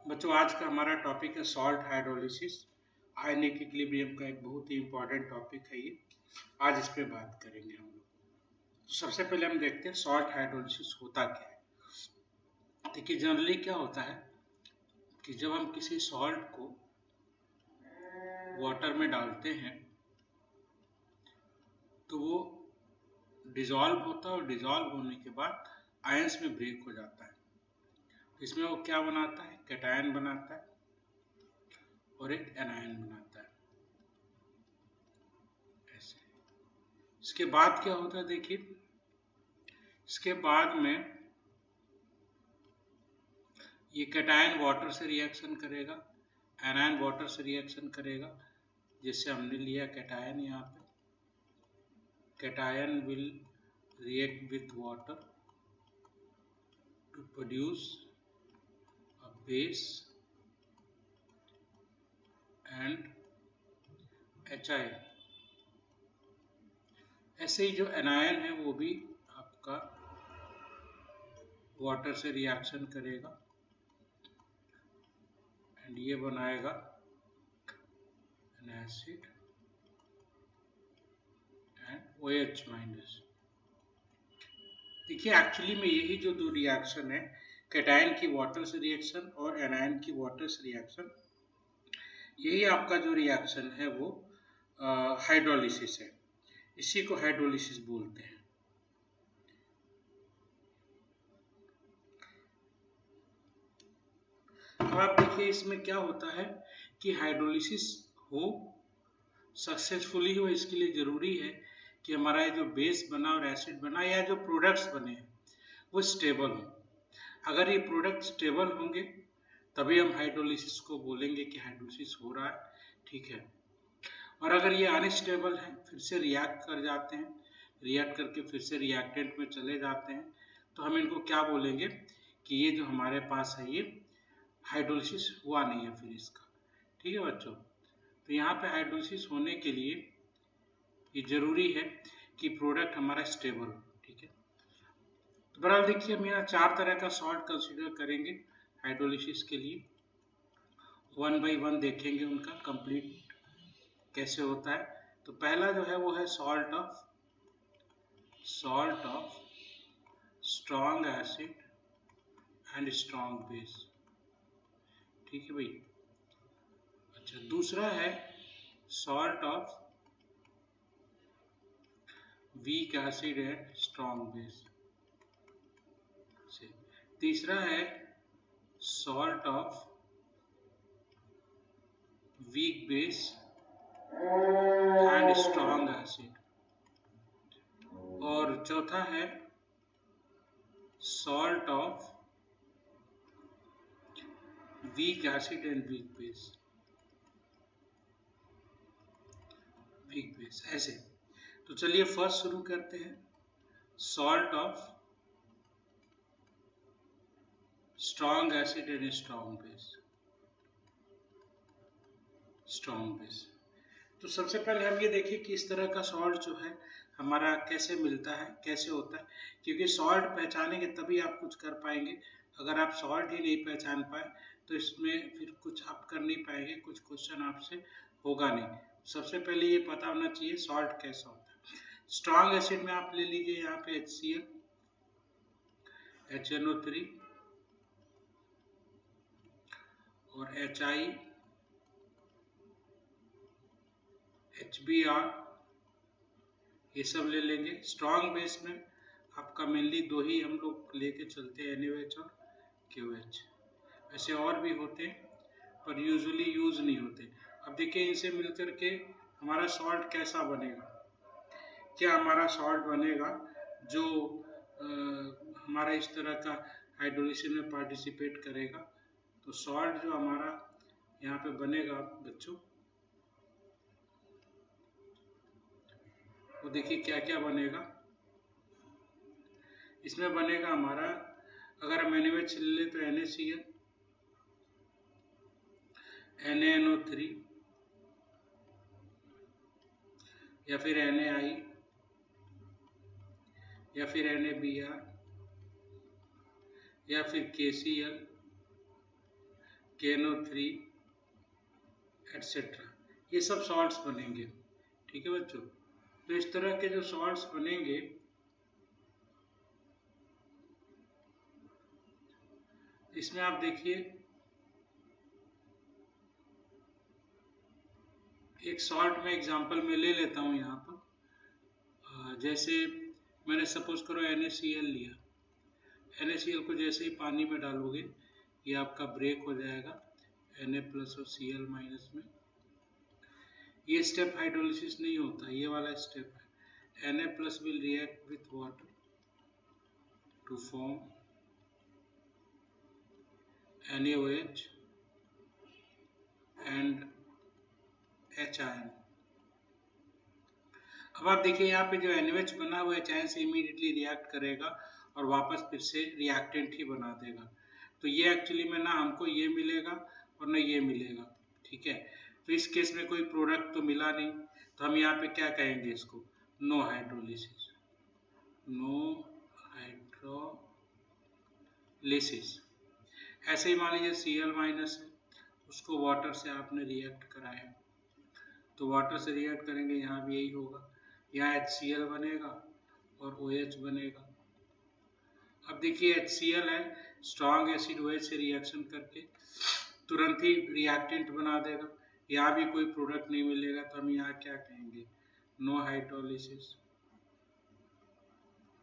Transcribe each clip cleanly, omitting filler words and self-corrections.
बच्चों आज का हमारा टॉपिक है सॉल्ट हाइड्रोलिसिस। आयनिक इक्विलिब्रियम का एक बहुत ही इंपॉर्टेंट टॉपिक है ये। आज इस पे बात करेंगे हम लोग। तो सबसे पहले हम देखते हैं सॉल्ट हाइड्रोलिसिस होता क्या है। देखिए जनरली क्या होता है कि जब हम किसी सॉल्ट को वाटर में डालते हैं तो वो डिजॉल्व होता है और डिजॉल्व होने के बाद आयंस में ब्रेक हो जाता है। इसमें वो क्या बनाता है, कैटायन बनाता है और एक एनायन बनाता है। ऐसे इसके बाद क्या होता है, देखिए इसके बाद में ये कैटायन वाटर से रिएक्शन करेगा, एनायन वाटर से रिएक्शन करेगा, जिससे हमने लिया कैटायन। यहाँ पे cation will react with water to produce a base and HI। ऐसे ही जो एनायन है वो भी आपका वाटर से रिएक्शन करेगा एंड ये बनाएगा N acid and OH minus. देखिए एक्चुअली में यही जो दो रिएक्शन है, कैटायन की वाटर से रिएक्शन और एनायन की वाटर से रिएक्शन, यही आपका जो रिएक्शन है वो हाइड्रोलिसिस है। इसी को हाइड्रोलिसिस बोलते हैं। अब आप देखिए इसमें क्या होता है कि हाइड्रोलिसिस हो सक्सेसफुली हो, इसके लिए जरूरी है कि हमारा ये जो बेस बना और एसिड बना या जो प्रोडक्ट्स बने हैं वो स्टेबल हो। अगर ये प्रोडक्ट स्टेबल होंगे तभी हम हाइड्रोलिसिस को बोलेंगे कि हाइड्रोलिसिस हो रहा है, ठीक है। और अगर ये अनस्टेबल है, फिर से रिएक्ट कर जाते हैं, रिएक्ट करके फिर से रिएक्टेंट में चले जाते हैं, तो हम इनको क्या बोलेंगे कि ये जो हमारे पास है ये हाइड्रोलिसिस हुआ नहीं है फिर इसका, ठीक है बच्चों। तो यहाँ पे हाइड्रोलिसिस होने के लिए ये जरूरी है कि प्रोडक्ट हमारा स्टेबल हो, ठीक है। तो बहरहाल देखिए हम यहाँ 4 तरह का सॉल्ट कंसीडर करेंगे हाइड्रोलिसिस के लिए। 1 बाई 1 देखेंगे उनका कंप्लीट कैसे होता है। तो पहला जो है वो है salt of strong acid and strong base, ठीक है भाई। अच्छा, दूसरा है salt of weak acid and strong base. तीसरा है salt of weak base and strong acid. और चौथा है salt of weak acid and weak base ऐसे। तो चलिए फर्स्ट शुरू करते हैं, salt of strong acid and strong base. तो सबसे पहले हम ये देखें कि इस तरह का सॉल्ट जो है हमारा कैसे मिलता है, कैसे होता है। क्योंकि सॉल्ट पहचानेंगे तभी आप कुछ कर पाएंगे। अगर आप सॉल्ट ही नहीं पहचान पाए तो इसमें फिर कुछ आप कर नहीं पाएंगे, कुछ क्वेश्चन आपसे होगा नहीं। सबसे पहले ये पता होना चाहिए सॉल्ट कैसा होता है। स्ट्रॉन्ग एसिड में आप ले लीजिए यहाँ पे HCl, HNO3 और HI, HBr, ये सब ले लेंगे। स्ट्रॉन्ग बेस में आपका मेनली दो ही हम लोग लेके चलते हैं, NaOH और KOH। ऐसे और भी होते हैं पर यूजुअली यूज नहीं होते। अब देखिए इनसे मिलकर के हमारा सॉल्ट कैसा बनेगा। क्या हमारा सॉल्ट बनेगा जो हमारा इस तरह का हाइड्रोलिसिस में पार्टिसिपेट करेगा। तो सॉल्ट जो हमारा यहाँ पे बनेगा बच्चों, वो देखिए क्या क्या बनेगा। इसमें बनेगा हमारा, अगर हम NaOH ले लें तो NaCl, NaNO3 या फिर NaI या फिर NaBr या फिर KCl KNO3 एटसेट्रा, ये सब सॉल्ट्स बनेंगे। ठीक है बच्चों, तो इस तरह के जो सॉल्ट्स बनेंगे, इसमें आप देखिए एक सॉल्ट में एग्जांपल में ले लेता हूँ यहाँ पर। जैसे मैंने सपोज करो NaCl लिया, NaCl को जैसे ही पानी में डालोगे ये आपका ब्रेक हो जाएगा Na प्लस और Cl माइनस में। ये स्टेप हाइड्रोलिसिस नहीं होता, ये वाला स्टेप है। Na plus will react with water to form NaOH and H ion. अब आप देखिए यहाँ पे जो NaOH बना हुआ है H आयन से इमीडिएटली रिएक्ट करेगा और वापस फिर से रिएक्टेंट ही बना देगा। तो ये एक्चुअली में ना हमको ये मिलेगा और ना ये मिलेगा। ठीक है, तो इस केस में कोई प्रोडक्ट तो मिला नहीं, तो हम यहाँ पे क्या कहेंगे इसको, नो हाइड्रोलिसिस। No hydrolysis. ऐसे ही मान लीजिए Cl माइनस है, उसको वाटर से आपने रिएक्ट कराया, तो वाटर से रिएक्ट करेंगे यहाँ भी यही होगा, यहाँ HCl बनेगा और OH बनेगा। अब देखिए HCl है, स्ट्रॉन्ग एसिड OH से रिएक्शन करके तुरंत ही रिएक्टेंट बना देगा, यहाँ भी कोई प्रोडक्ट नहीं मिलेगा, तो हम यहाँ क्या कहेंगे, नो हाइड्रोलिसिस।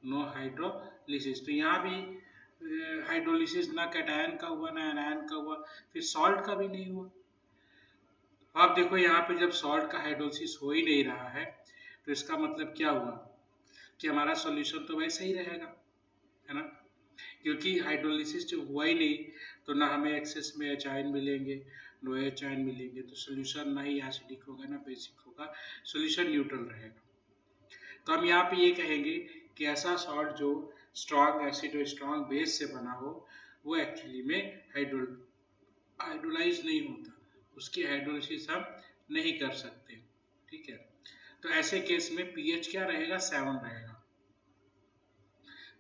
नो हाइड्रोलिसिस, तो यहाँ भी हाइड्रोलिसिस ना कैटायन का हुआ ना एनायन का हुआ, फिर सॉल्ट का भी नहीं हुआ। आप देखो यहाँ पे जब सॉल्ट का हाइड्रोलिसिस हो ही नहीं रहा है, तो इसका मतलब क्या हुआ कि हमारा सॉल्यूशन तो वैसे ही रहेगा, है ना, क्योंकि हाइड्रोलिसिस जो हुआ ही नहीं, तो ना हमें एक्सेस में H आयन मिलेंगे, नो H आयन मिलेंगे, तो सॉल्यूशन ना ही एसिडिक होगा ना बेसिक होगा, सॉल्यूशन न्यूट्रल रहेगा। तो हम यहाँ पे ये कहेंगे कि ऐसा सॉल्ट जो स्ट्रॉन्ग एसिड और स्ट्रॉन्ग बेस से बना हो, वो एक्चुअली में हाइड्रोलाइज नहीं होता, उसकी हाइड्रोलिसिस हम नहीं कर सकते। ठीक है, तो ऐसे केस में pH क्या रहेगा, 7 रहेगा।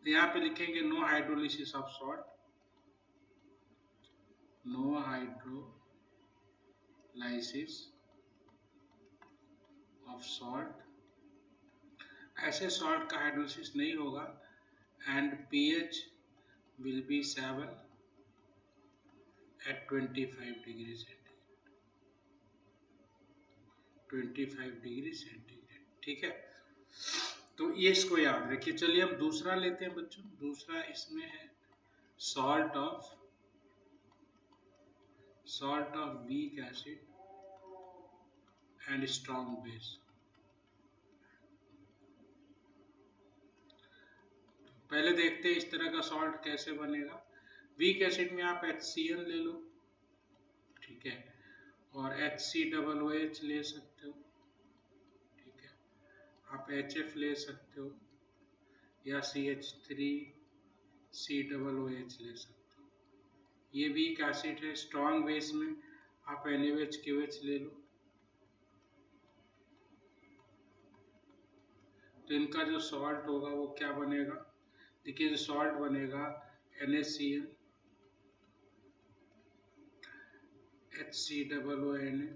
तो यहाँ पे लिखेंगे no hydrolysis of salt, no hydrolysis of salt, ऐसे सॉल्ट का हाइड्रोलिसिस नहीं होगा, and pH will be 7 at 25 degree centigrade, 25 degree centigrade. ठीक है, तो ये इसको याद रखिए। चलिए हम दूसरा लेते हैं बच्चों, दूसरा इसमें है salt of weak acid and strong base. पहले देखते हैं इस तरह का सॉल्ट कैसे बनेगा। वीक एसिड में आप HCl ले लो, ठीक है, और HCOOH ले सकते हो, ठीक है, आप HF ले सकते हो या CH3COOH ले सकते हो। ये वीक एसिड है। स्ट्रॉन्ग बेस में आप NaOH ले लो, तो इनका जो सॉल्ट होगा वो क्या बनेगा, देखिए जो सॉल्ट बनेगा NaCl HCOONA,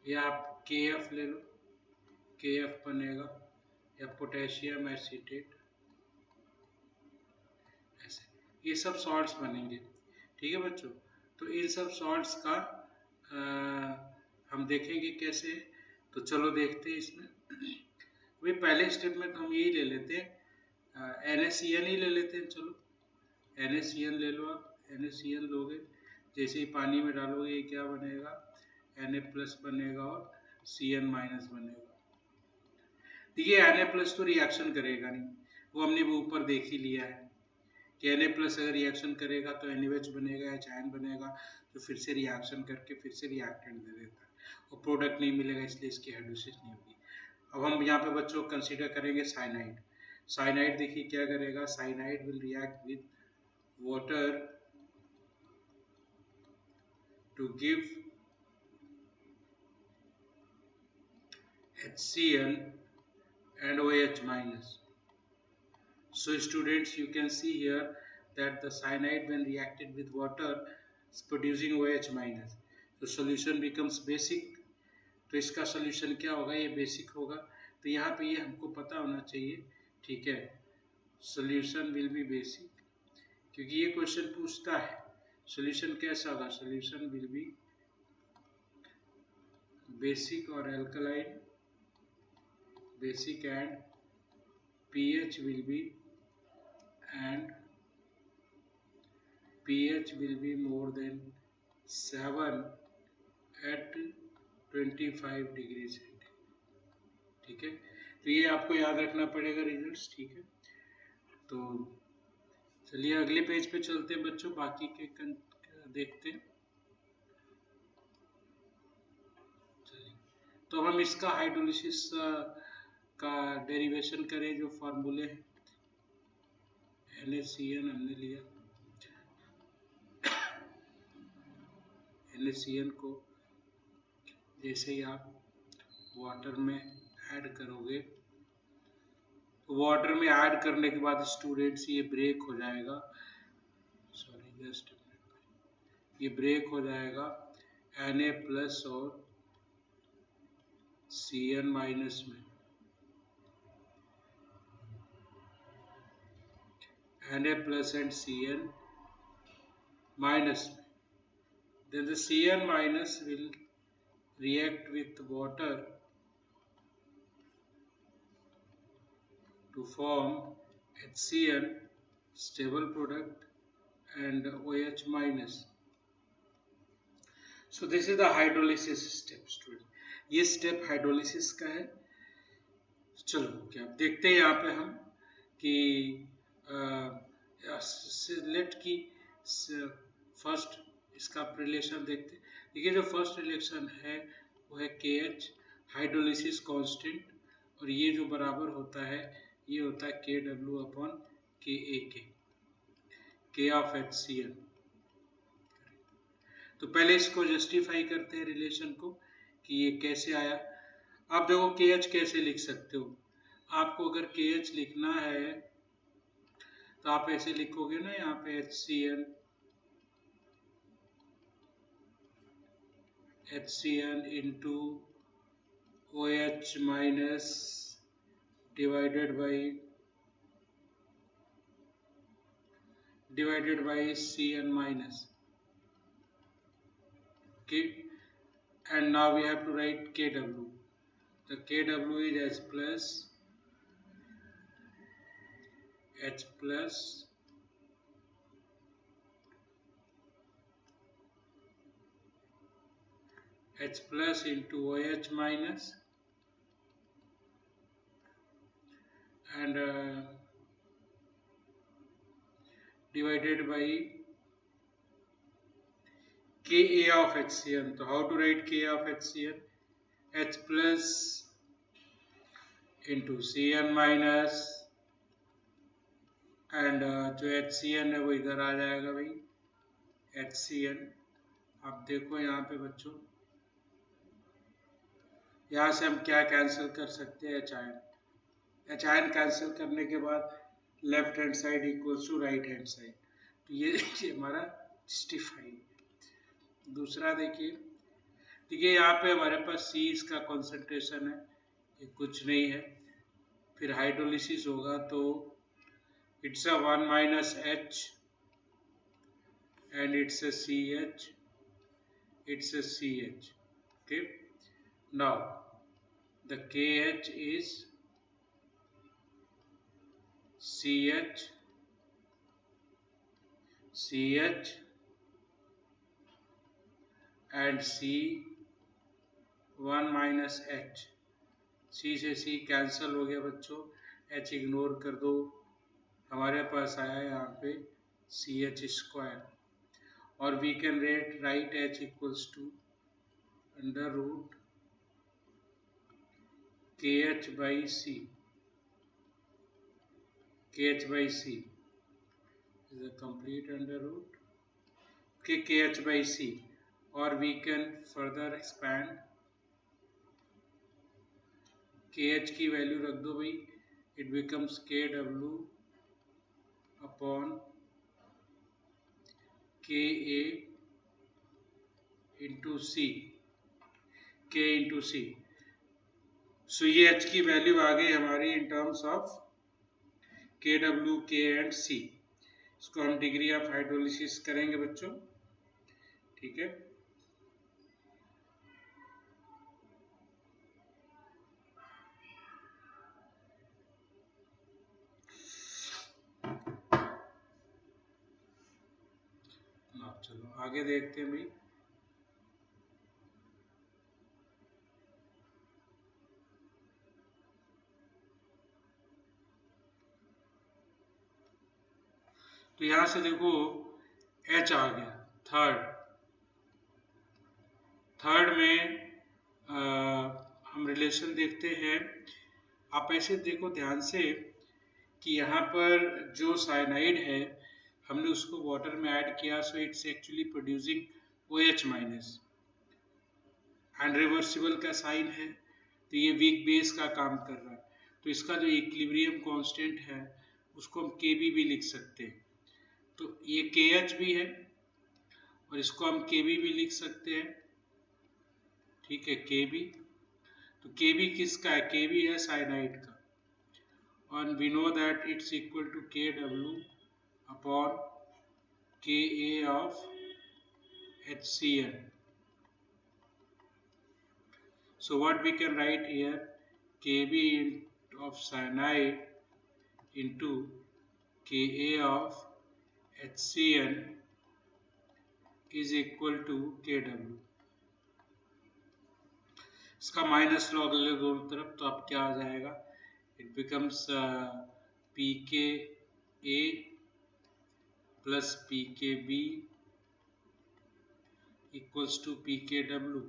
या आप KF ले लो, KF बनेगा, या पोटेशियम एसीटेट, ऐसे ये सब सॉल्ट्स बनेंगे। ठीक है बच्चों, तो इन सब सॉल्ट्स का हम देखेंगे कैसे, तो चलो देखते हैं इसमें। वही पहले स्टेप में तो हम यही ले लेते हैं, NaCl ही ले लेते हैं। चलो NaCl ले लो, आप NaCl लोगे, जैसे ही पानी में डालोगे ये क्या बनेगा, Na प्लस बनेगा और Cn माइनस बनेगा। देखिए Na प्लस तो रिएक्शन करेगा नहीं, वो हमने वो ऊपर देख ही लिया है कि Na प्लस अगर रिएक्शन करेगा तो NaOH बनेगा, H आयन बनेगा, तो फिर से रिएक्शन करके फिर से रिएक्टेंट दे देता है और प्रोडक्ट नहीं मिलेगा, इसलिए इसकी हाइड्रोलिसिस नहीं होगी। अब हम यहाँ पे बच्चों कंसीडर करेंगे साइनाइड। साइनाइड देखिए क्या करेगा, cyanide will react with water to give HCl and OH minus. So students, you can see here that the cyanide when reacted with water is producing OH minus. तो solution becomes basic. तो इसका solution क्या होगा? ये basic होगा. तो यहाँ पे ये हमको पता होना चाहिए. ठीक है, solution will be basic, क्योंकि ये क्वेश्चन पूछता है solution कैसा होगा. solution will be basic or alkaline, basic, and pH will be more than 7 at 25 degree centigrade. ठीक है, तो ये आपको याद रखना पड़ेगा रिजल्ट्स. ठीक है, तो चलिए अगले पेज पे चलते हैं बच्चों, बाकी के देखते हैं. चलिए, तो हम इसका हाइड्रोलिसिस का डेरिवेशन करें. जो फार्मूले हैं NaCN हमने लिया. NaCN को जैसे ही आप वाटर में ऐड करोगे, वाटर में ऐड करने के बाद स्टूडेंट्स ये ब्रेक हो जाएगा. सॉरी, जस्ट ये ब्रेक हो जाएगा Na प्लस और Cn माइनस में. Na plus and Cn minus. Then the Cn minus will react with water to form HCl, stable product, and OH minus. So this is the hydrolysis step, student. ये step hydrolysis का है. चलो क्या आप देखते हैं यहाँ पे हम कि लेट की फर्स्ट इसका रिलेशन देखते हैं. देखिए, जो फर्स्ट रिलेशन है वो है KH हाइड्रोलिसिस कांस्टेंट, और ये जो बराबर होता है ये होता है KW upon KA, K of HCl. तो पहले इसको जस्टिफाई करते हैं रिलेशन को कि ये कैसे आया. आप देखो KH कैसे लिख सकते हो. आपको अगर KH लिखना है तो आप ऐसे लिखोगे ना, यहाँ पे HCl into OH minus divided by Cn minus. Okay, and now we have to write KW. The KW is H plus into OH minus and divided by Ka of HCl. So how to write Ka of HCl? H plus into Cn minus, and जो HCl है वो इधर आ जाएगा भाई, HCl. आप देखो यहाँ पे बच्चों, यहाँ से हम क्या कैंसिल कर सकते हैं? H आयन कैंसिल करने के बाद left hand side equals to right hand side. तो ये हमारा जस्टिफाई. दूसरा देखिए यहाँ पे हमारे पास C इसका कॉन्सेंट्रेशन है, ये कुछ नहीं है. फिर हाइड्रोलिसिस होगा तो it's a 1 minus H and it's a CH. Okay, now the KH is CH and C 1 minus H. C से C कैंसल हो गया बच्चों, H इग्नोर कर दो. हमारे पास आया यहाँ पे CH स्क्वायर, और we can write H equals to under root KH by C. KH by C is a complete under root. Okay, KH by C, or we can further expand. KH की value रख दो भाई, it becomes KW upon के ए into सी, के into सी। सो ये H की value आ गई हमारी इन टर्म्स ऑफ के डब्ल्यू, के एंड सी। इसको हम डिग्री ऑफ हाइड्रोलिसिस करेंगे बच्चों, ठीक है। चलो आगे देखते हैं भाई। तो यहां से देखो H आ गया थर्ड में हम रिलेशन देखते हैं। आप ऐसे देखो ध्यान से कि यहाँ पर जो साइनाइड है हमने उसको वाटर में ऐड किया, so it's actually producing OH minus, unreversible का साइन है, तो ये वीक बेस का काम कर रहा है। तो इसका जो इक्विलिब्रियम कांस्टेंट है उसको हम Kb भी लिख सकते हैं। तो ये KH भी है और इसको हम Kb भी लिख सकते हैं, ठीक है, Kb। तो Kb किसका है? Kb है साइनाइड का, और we know that it's equal to Kw upon Ka of HCl. So what we can write here, Kb of cyanide into Ka of HCl is equal to Kw. इसका minus log ले दोनों तरफ, तो अब क्या आ जाएगा, it becomes pKa plus pKb equals to pKw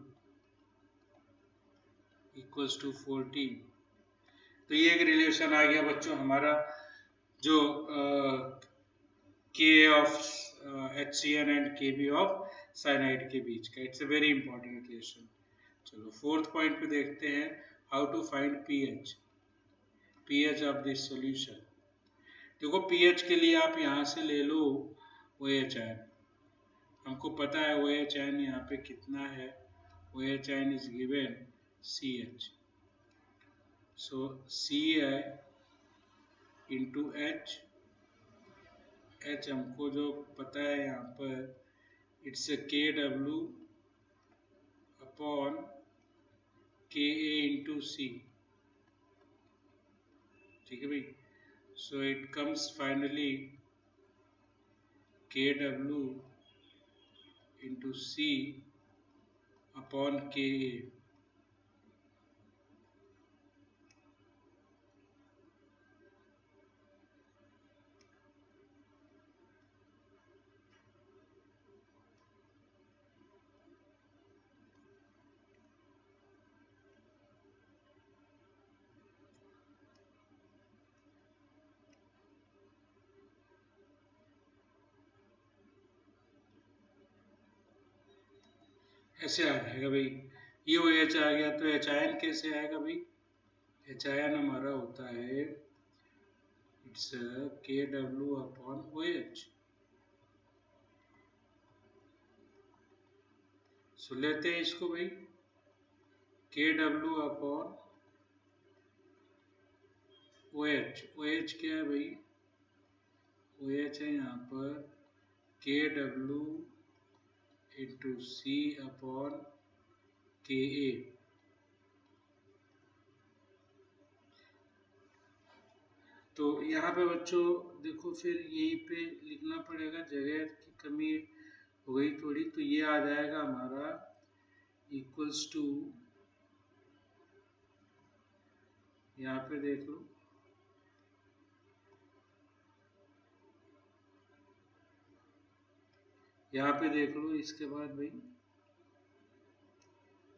equals to 14। तो ये एक रिलेशन आ गया बच्चों हमारा, जो Ka of HCl and Kb of cyanide के बीच का। It's a very important relation. चलो फोर्थ पॉइंट पे देखते हैं, how to find pH, pH of this solution. देखो पीएच के लिए आप यहाँ से ले लो OHN, हमको पता है OHN यहाँ पे कितना है, OHN is given CH, so C है इंटू H, H हमको जो पता है यहाँ पर it's KW upon Ka into C, ठीक है भाई। So it comes finally Kw into C upon Ka। ऐसे आ जाएगा भाई, ये OH आ गया, तो HIN कैसे आएगा भाई, HIN हमारा होता है इट्स KW अपॉन OH। सो लेते हैं इसको भाई, KW अपॉन OH, OH क्या है भाई, OH है यहाँ पर KW into C upon Ka। तो यहाँ पे बच्चों देखो फिर यहीं पे लिखना पड़ेगा, जगह की कमी हो गई थोड़ी, तो ये आ जाएगा हमारा इक्वल्स टू, यहाँ पे देख लो, यहाँ पे देख लो, इसके बाद भाई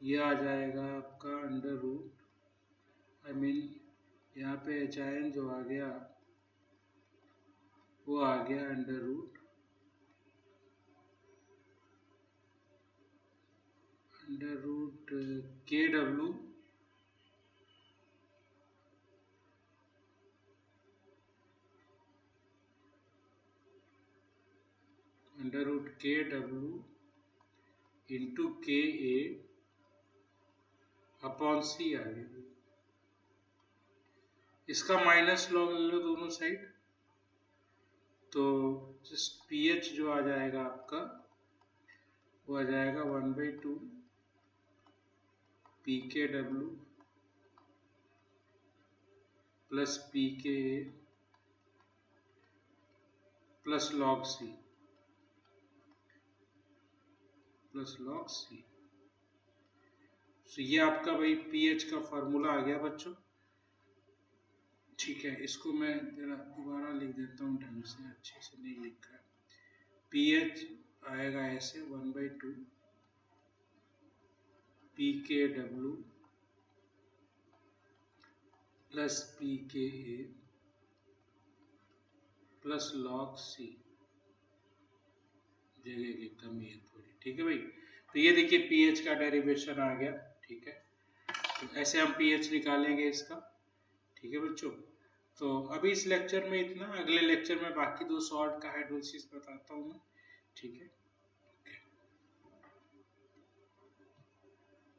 ये आ जाएगा आपका अंडर रूट, आई मीन यहाँ पे HIN जो आ गया वो आ गया under root KW under root K W into K A upon सी आ गया। इसका माइनस लॉग ले लो दोनों साइड, तो जस्ट पी एच जो आ जाएगा आपका वो आ जाएगा 1/2 पी के W plus p K a plus log C plus log C. तो ये आपका भाई पीएच का फॉर्मूला आ गया बच्चों। ठीक है, इसको मैं जरा दोबारा लिख देता हूँ, ढंग से अच्छे से नहीं लिखा है। पीएच आएगा ऐसे 1/2 पी के W plus p K a plus log सी। जगह की कमी है थोड़ी, ठीक है भाई। तो ये देखिए पीएच का डेरिवेशन आ गया, ठीक है। तो ऐसे हम पीएच निकालेंगे इसका, ठीक है बच्चों। तो अभी इस लेक्चर में इतना, अगले लेक्चर में बाकी दो सॉल्ट का हाइड्रोलिसिस बताता हूँ मैं, ठीक है।